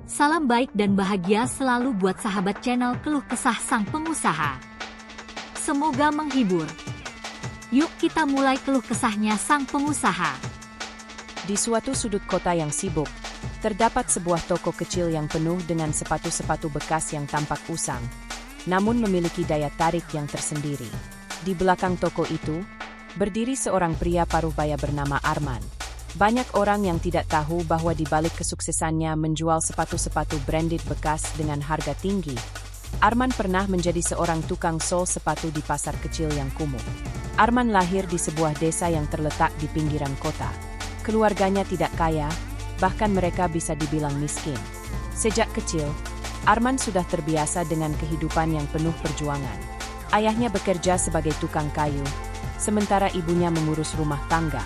Salam baik dan bahagia selalu buat sahabat channel Keluh Kesah Sang Pengusaha. Semoga menghibur. Yuk kita mulai keluh kesahnya sang pengusaha. Di suatu sudut kota yang sibuk, terdapat sebuah toko kecil yang penuh dengan sepatu-sepatu bekas yang tampak usang, namun memiliki daya tarik yang tersendiri. Di belakang toko itu, berdiri seorang pria paruh baya bernama Arman. Banyak orang yang tidak tahu bahwa di balik kesuksesannya menjual sepatu-sepatu branded bekas dengan harga tinggi, Arman pernah menjadi seorang tukang sol sepatu di pasar kecil yang kumuh. Arman lahir di sebuah desa yang terletak di pinggiran kota. Keluarganya tidak kaya, bahkan mereka bisa dibilang miskin. Sejak kecil, Arman sudah terbiasa dengan kehidupan yang penuh perjuangan. Ayahnya bekerja sebagai tukang kayu, sementara ibunya mengurus rumah tangga.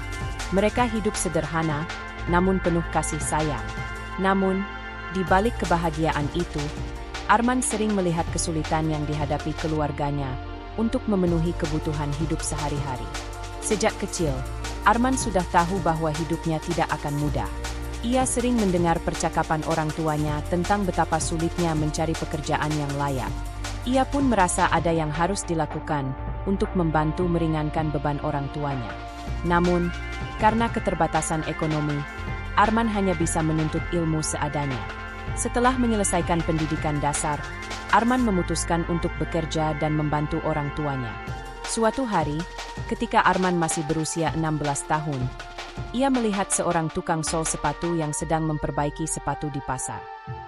Mereka hidup sederhana, namun penuh kasih sayang. Namun, di balik kebahagiaan itu, Arman sering melihat kesulitan yang dihadapi keluarganya untuk memenuhi kebutuhan hidup sehari-hari. Sejak kecil, Arman sudah tahu bahwa hidupnya tidak akan mudah. Ia sering mendengar percakapan orang tuanya tentang betapa sulitnya mencari pekerjaan yang layak. Ia pun merasa ada yang harus dilakukan untuk membantu meringankan beban orang tuanya. Namun, karena keterbatasan ekonomi, Arman hanya bisa menuntut ilmu seadanya. Setelah menyelesaikan pendidikan dasar, Arman memutuskan untuk bekerja dan membantu orang tuanya. Suatu hari, ketika Arman masih berusia 16 tahun, ia melihat seorang tukang sol sepatu yang sedang memperbaiki sepatu di pasar.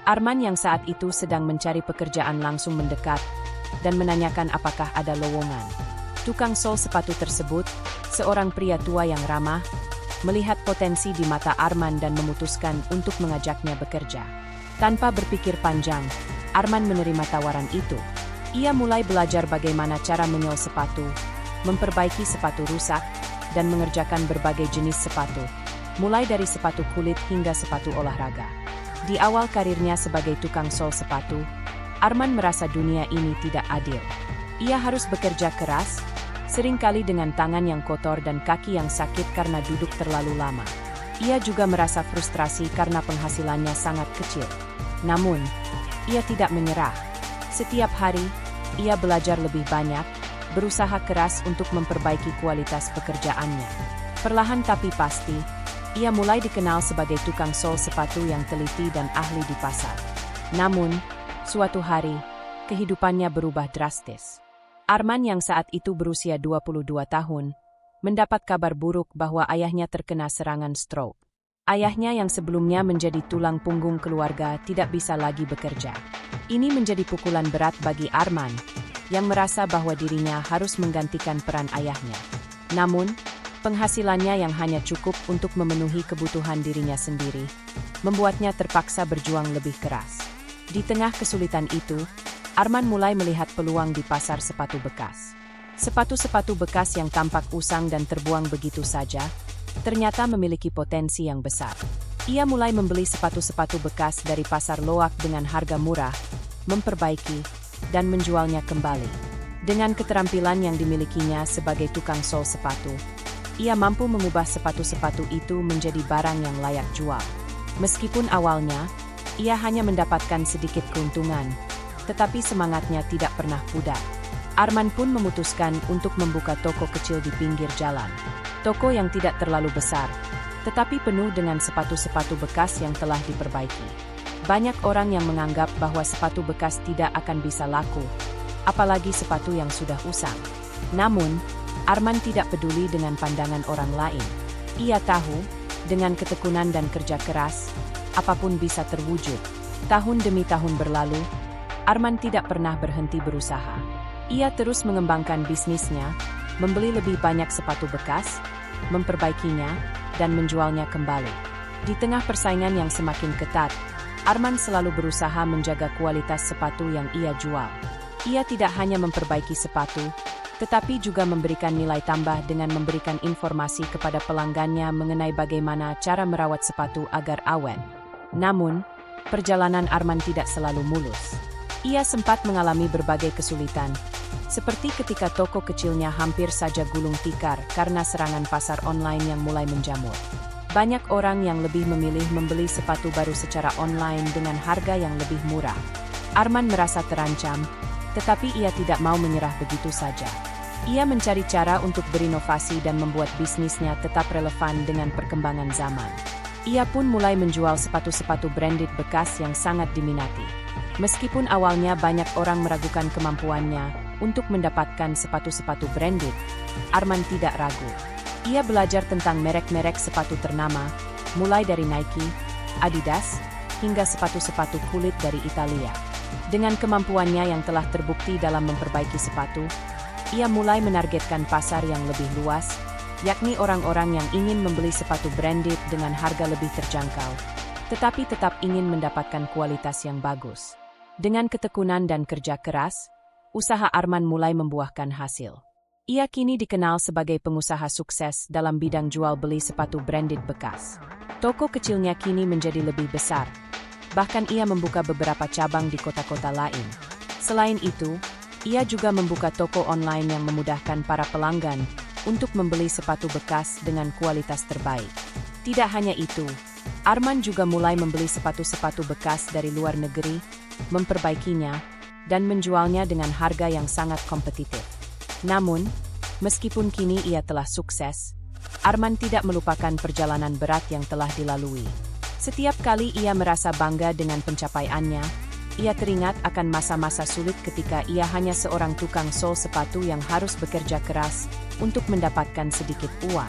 Arman yang saat itu sedang mencari pekerjaan langsung mendekat dan menanyakan apakah ada lowongan. Tukang sol sepatu tersebut, seorang pria tua yang ramah, melihat potensi di mata Arman dan memutuskan untuk mengajaknya bekerja. Tanpa berpikir panjang, Arman menerima tawaran itu. Ia mulai belajar bagaimana cara menyol sepatu, memperbaiki sepatu rusak, dan mengerjakan berbagai jenis sepatu, mulai dari sepatu kulit hingga sepatu olahraga. Di awal karirnya sebagai tukang sol sepatu, Arman merasa dunia ini tidak adil. Ia harus bekerja keras, seringkali dengan tangan yang kotor dan kaki yang sakit karena duduk terlalu lama. Ia juga merasa frustrasi karena penghasilannya sangat kecil. Namun, ia tidak menyerah. Setiap hari, ia belajar lebih banyak, berusaha keras untuk memperbaiki kualitas pekerjaannya. Perlahan tapi pasti, ia mulai dikenal sebagai tukang sol sepatu yang teliti dan ahli di pasar. Namun, suatu hari, kehidupannya berubah drastis. Arman yang saat itu berusia 22 tahun, mendapat kabar buruk bahwa ayahnya terkena serangan stroke. Ayahnya yang sebelumnya menjadi tulang punggung keluarga tidak bisa lagi bekerja. Ini menjadi pukulan berat bagi Arman, yang merasa bahwa dirinya harus menggantikan peran ayahnya. Namun, penghasilannya yang hanya cukup untuk memenuhi kebutuhan dirinya sendiri, membuatnya terpaksa berjuang lebih keras. Di tengah kesulitan itu, Arman mulai melihat peluang di pasar sepatu bekas. Sepatu-sepatu bekas yang tampak usang dan terbuang begitu saja, ternyata memiliki potensi yang besar. Ia mulai membeli sepatu-sepatu bekas dari pasar loak dengan harga murah, memperbaiki, dan menjualnya kembali. Dengan keterampilan yang dimilikinya sebagai tukang sol sepatu, ia mampu mengubah sepatu-sepatu itu menjadi barang yang layak jual. Meskipun awalnya, ia hanya mendapatkan sedikit keuntungan, tetapi semangatnya tidak pernah pudar. Arman pun memutuskan untuk membuka toko kecil di pinggir jalan. Toko yang tidak terlalu besar, tetapi penuh dengan sepatu-sepatu bekas yang telah diperbaiki. Banyak orang yang menganggap bahwa sepatu bekas tidak akan bisa laku, apalagi sepatu yang sudah usang. Namun, Arman tidak peduli dengan pandangan orang lain. Ia tahu, dengan ketekunan dan kerja keras, apapun bisa terwujud. Tahun demi tahun berlalu, Arman tidak pernah berhenti berusaha. Ia terus mengembangkan bisnisnya, membeli lebih banyak sepatu bekas, memperbaikinya, dan menjualnya kembali. Di tengah persaingan yang semakin ketat, Arman selalu berusaha menjaga kualitas sepatu yang ia jual. Ia tidak hanya memperbaiki sepatu, tetapi juga memberikan nilai tambah dengan memberikan informasi kepada pelanggannya mengenai bagaimana cara merawat sepatu agar awet. Namun, perjalanan Arman tidak selalu mulus. Ia sempat mengalami berbagai kesulitan, seperti ketika toko kecilnya hampir saja gulung tikar karena serangan pasar online yang mulai menjamur. Banyak orang yang lebih memilih membeli sepatu baru secara online dengan harga yang lebih murah. Arman merasa terancam, tetapi ia tidak mau menyerah begitu saja. Ia mencari cara untuk berinovasi dan membuat bisnisnya tetap relevan dengan perkembangan zaman. Ia pun mulai menjual sepatu-sepatu branded bekas yang sangat diminati. Meskipun awalnya banyak orang meragukan kemampuannya untuk mendapatkan sepatu-sepatu branded, Arman tidak ragu. Ia belajar tentang merek-merek sepatu ternama, mulai dari Nike, Adidas, hingga sepatu-sepatu kulit dari Italia. Dengan kemampuannya yang telah terbukti dalam memperbaiki sepatu, ia mulai menargetkan pasar yang lebih luas, yakni orang-orang yang ingin membeli sepatu branded dengan harga lebih terjangkau, tetapi tetap ingin mendapatkan kualitas yang bagus. Dengan ketekunan dan kerja keras, usaha Arman mulai membuahkan hasil. Ia kini dikenal sebagai pengusaha sukses dalam bidang jual beli sepatu branded bekas. Toko kecilnya kini menjadi lebih besar, bahkan ia membuka beberapa cabang di kota-kota lain. Selain itu, ia juga membuka toko online yang memudahkan para pelanggan untuk membeli sepatu bekas dengan kualitas terbaik. Tidak hanya itu, Arman juga mulai membeli sepatu-sepatu bekas dari luar negeri, memperbaikinya, dan menjualnya dengan harga yang sangat kompetitif. Namun, meskipun kini ia telah sukses, Arman tidak melupakan perjalanan berat yang telah dilalui. Setiap kali ia merasa bangga dengan pencapaiannya, ia teringat akan masa-masa sulit ketika ia hanya seorang tukang sol sepatu yang harus bekerja keras untuk mendapatkan sedikit uang.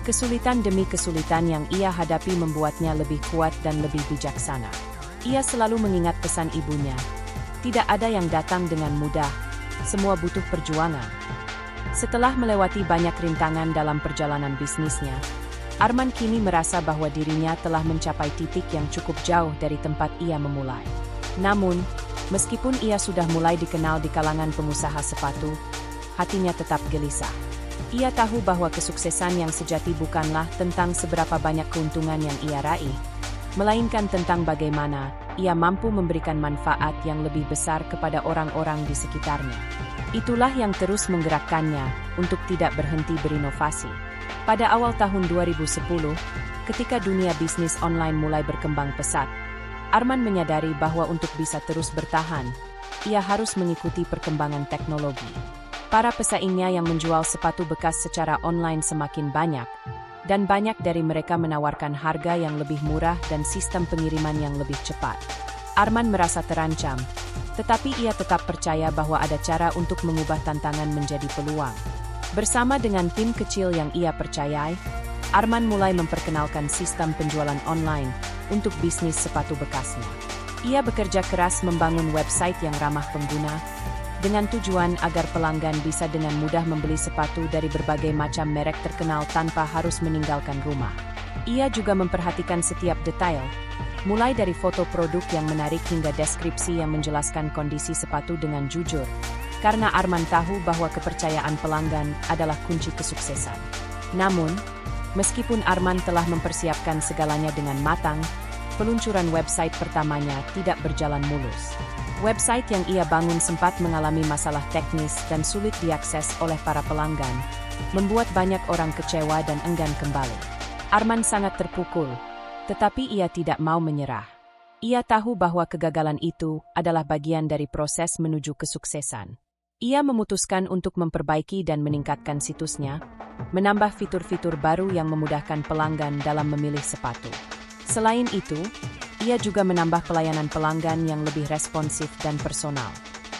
Kesulitan demi kesulitan yang ia hadapi membuatnya lebih kuat dan lebih bijaksana. Ia selalu mengingat pesan ibunya, tidak ada yang datang dengan mudah, semua butuh perjuangan. Setelah melewati banyak rintangan dalam perjalanan bisnisnya, Arman kini merasa bahwa dirinya telah mencapai titik yang cukup jauh dari tempat ia memulai. Namun, meskipun ia sudah mulai dikenal di kalangan pengusaha sepatu, hatinya tetap gelisah. Ia tahu bahwa kesuksesan yang sejati bukanlah tentang seberapa banyak keuntungan yang ia raih, melainkan tentang bagaimana ia mampu memberikan manfaat yang lebih besar kepada orang-orang di sekitarnya. Itulah yang terus menggerakkannya untuk tidak berhenti berinovasi. Pada awal tahun 2010, ketika dunia bisnis online mulai berkembang pesat, Arman menyadari bahwa untuk bisa terus bertahan, ia harus mengikuti perkembangan teknologi. Para pesaingnya yang menjual sepatu bekas secara online semakin banyak, dan banyak dari mereka menawarkan harga yang lebih murah dan sistem pengiriman yang lebih cepat. Arman merasa terancam, tetapi ia tetap percaya bahwa ada cara untuk mengubah tantangan menjadi peluang. Bersama dengan tim kecil yang ia percayai, Arman mulai memperkenalkan sistem penjualan online untuk bisnis sepatu bekasnya. Ia bekerja keras membangun website yang ramah pengguna, dengan tujuan agar pelanggan bisa dengan mudah membeli sepatu dari berbagai macam merek terkenal tanpa harus meninggalkan rumah. Ia juga memperhatikan setiap detail, mulai dari foto produk yang menarik hingga deskripsi yang menjelaskan kondisi sepatu dengan jujur, karena Arman tahu bahwa kepercayaan pelanggan adalah kunci kesuksesan. Namun, meskipun Arman telah mempersiapkan segalanya dengan matang, peluncuran website pertamanya tidak berjalan mulus. Website yang ia bangun sempat mengalami masalah teknis dan sulit diakses oleh para pelanggan, membuat banyak orang kecewa dan enggan kembali. Arman sangat terpukul, tetapi ia tidak mau menyerah. Ia tahu bahwa kegagalan itu adalah bagian dari proses menuju kesuksesan. Ia memutuskan untuk memperbaiki dan meningkatkan situsnya, menambah fitur-fitur baru yang memudahkan pelanggan dalam memilih sepatu. Selain itu, ia juga menambah pelayanan pelanggan yang lebih responsif dan personal.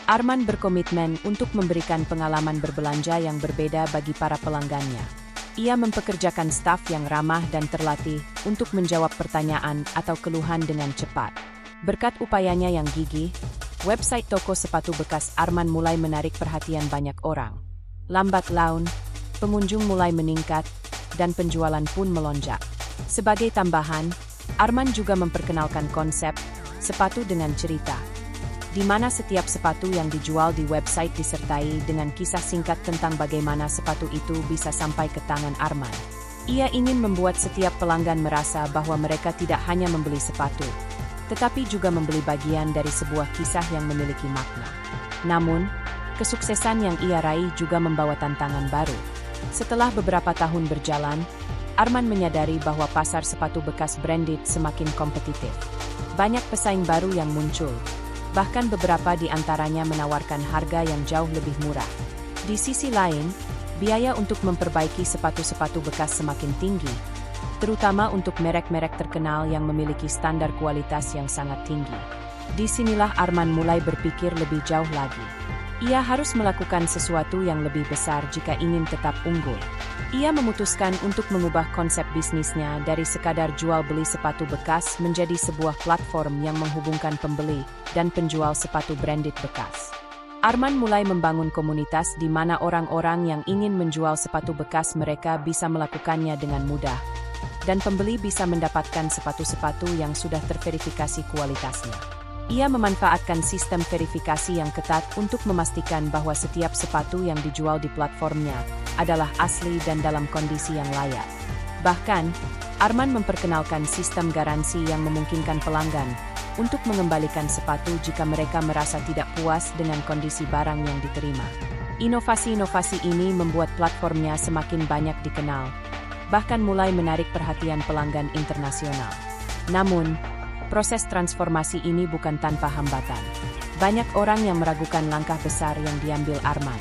Arman berkomitmen untuk memberikan pengalaman berbelanja yang berbeda bagi para pelanggannya. Ia mempekerjakan staf yang ramah dan terlatih untuk menjawab pertanyaan atau keluhan dengan cepat. Berkat upayanya yang gigih, website toko sepatu bekas Arman mulai menarik perhatian banyak orang. Lambat laun, pengunjung mulai meningkat, dan penjualan pun melonjak. Sebagai tambahan, Arman juga memperkenalkan konsep sepatu dengan cerita, di mana setiap sepatu yang dijual di website disertai dengan kisah singkat tentang bagaimana sepatu itu bisa sampai ke tangan Arman. Ia ingin membuat setiap pelanggan merasa bahwa mereka tidak hanya membeli sepatu, tetapi juga membeli bagian dari sebuah kisah yang memiliki makna. Namun, kesuksesan yang ia raih juga membawa tantangan baru. Setelah beberapa tahun berjalan, Arman menyadari bahwa pasar sepatu bekas branded semakin kompetitif. Banyak pesaing baru yang muncul, bahkan beberapa di antaranya menawarkan harga yang jauh lebih murah. Di sisi lain, biaya untuk memperbaiki sepatu-sepatu bekas semakin tinggi, terutama untuk merek-merek terkenal yang memiliki standar kualitas yang sangat tinggi. Disinilah Arman mulai berpikir lebih jauh lagi. Ia harus melakukan sesuatu yang lebih besar jika ingin tetap unggul. Ia memutuskan untuk mengubah konsep bisnisnya dari sekadar jual beli sepatu bekas menjadi sebuah platform yang menghubungkan pembeli dan penjual sepatu branded bekas. Arman mulai membangun komunitas di mana orang-orang yang ingin menjual sepatu bekas mereka bisa melakukannya dengan mudah, dan pembeli bisa mendapatkan sepatu-sepatu yang sudah terverifikasi kualitasnya. Ia memanfaatkan sistem verifikasi yang ketat untuk memastikan bahwa setiap sepatu yang dijual di platformnya adalah asli dan dalam kondisi yang layak. Bahkan, Arman memperkenalkan sistem garansi yang memungkinkan pelanggan untuk mengembalikan sepatu jika mereka merasa tidak puas dengan kondisi barang yang diterima. Inovasi-inovasi ini membuat platformnya semakin banyak dikenal, bahkan mulai menarik perhatian pelanggan internasional. Namun, proses transformasi ini bukan tanpa hambatan. Banyak orang yang meragukan langkah besar yang diambil Arman.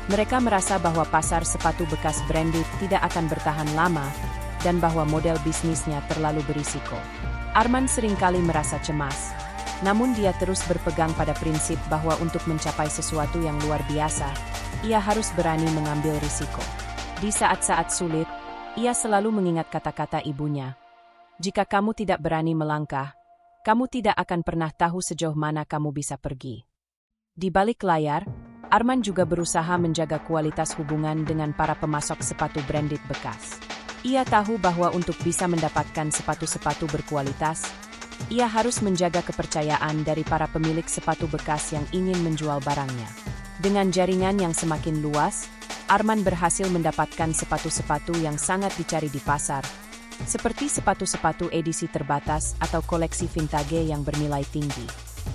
Mereka merasa bahwa pasar sepatu bekas branded tidak akan bertahan lama dan bahwa model bisnisnya terlalu berisiko. Arman seringkali merasa cemas, namun dia terus berpegang pada prinsip bahwa untuk mencapai sesuatu yang luar biasa, ia harus berani mengambil risiko. Di saat-saat sulit, ia selalu mengingat kata-kata ibunya, "Jika kamu tidak berani melangkah, kamu tidak akan pernah tahu sejauh mana kamu bisa pergi." Di balik layar, Arman juga berusaha menjaga kualitas hubungan dengan para pemasok sepatu branded bekas. Ia tahu bahwa untuk bisa mendapatkan sepatu-sepatu berkualitas, ia harus menjaga kepercayaan dari para pemilik sepatu bekas yang ingin menjual barangnya. Dengan jaringan yang semakin luas, Arman berhasil mendapatkan sepatu-sepatu yang sangat dicari di pasar, seperti sepatu-sepatu edisi terbatas atau koleksi vintage yang bernilai tinggi.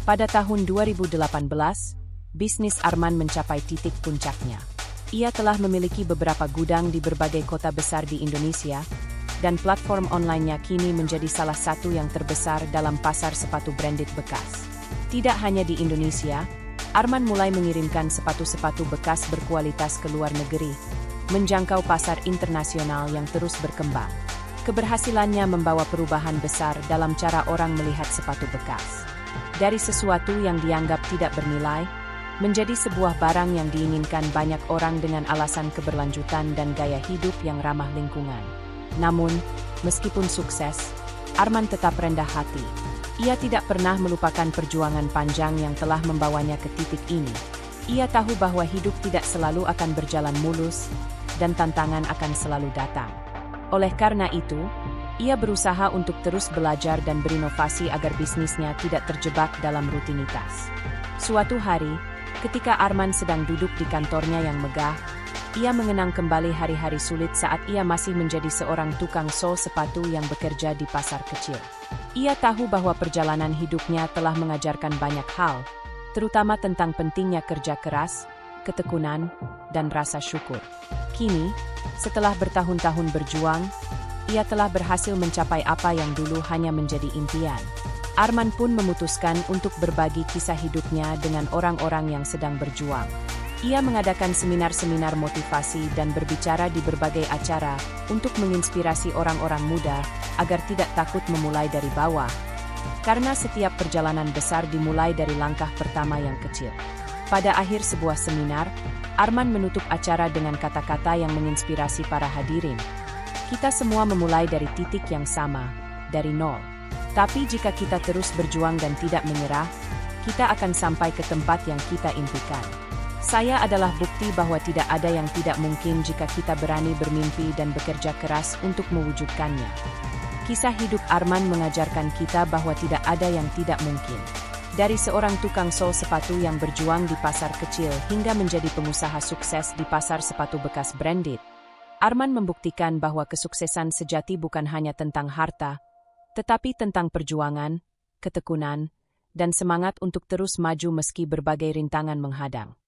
Pada tahun 2018, bisnis Arman mencapai titik puncaknya. Ia telah memiliki beberapa gudang di berbagai kota besar di Indonesia, dan platform online-nya kini menjadi salah satu yang terbesar dalam pasar sepatu branded bekas. Tidak hanya di Indonesia, Arman mulai mengirimkan sepatu-sepatu bekas berkualitas ke luar negeri, menjangkau pasar internasional yang terus berkembang. Keberhasilannya membawa perubahan besar dalam cara orang melihat sepatu bekas. Dari sesuatu yang dianggap tidak bernilai, menjadi sebuah barang yang diinginkan banyak orang dengan alasan keberlanjutan dan gaya hidup yang ramah lingkungan. Namun, meskipun sukses, Arman tetap rendah hati. Ia tidak pernah melupakan perjuangan panjang yang telah membawanya ke titik ini. Ia tahu bahwa hidup tidak selalu akan berjalan mulus, dan tantangan akan selalu datang. Oleh karena itu, ia berusaha untuk terus belajar dan berinovasi agar bisnisnya tidak terjebak dalam rutinitas. Suatu hari, ketika Arman sedang duduk di kantornya yang megah, ia mengenang kembali hari-hari sulit saat ia masih menjadi seorang tukang sol sepatu yang bekerja di pasar kecil. Ia tahu bahwa perjalanan hidupnya telah mengajarkan banyak hal, terutama tentang pentingnya kerja keras, ketekunan, dan rasa syukur. Kini, setelah bertahun-tahun berjuang, ia telah berhasil mencapai apa yang dulu hanya menjadi impian. Arman pun memutuskan untuk berbagi kisah hidupnya dengan orang-orang yang sedang berjuang. Ia mengadakan seminar-seminar motivasi dan berbicara di berbagai acara untuk menginspirasi orang-orang muda agar tidak takut memulai dari bawah, karena setiap perjalanan besar dimulai dari langkah pertama yang kecil. Pada akhir sebuah seminar, Arman menutup acara dengan kata-kata yang menginspirasi para hadirin. Kita semua memulai dari titik yang sama, dari nol. Tapi jika kita terus berjuang dan tidak menyerah, kita akan sampai ke tempat yang kita impikan. Saya adalah bukti bahwa tidak ada yang tidak mungkin jika kita berani bermimpi dan bekerja keras untuk mewujudkannya. Kisah hidup Arman mengajarkan kita bahwa tidak ada yang tidak mungkin. Dari seorang tukang sol sepatu yang berjuang di pasar kecil hingga menjadi pengusaha sukses di pasar sepatu bekas branded, Arman membuktikan bahwa kesuksesan sejati bukan hanya tentang harta, tetapi tentang perjuangan, ketekunan, dan semangat untuk terus maju meski berbagai rintangan menghadang.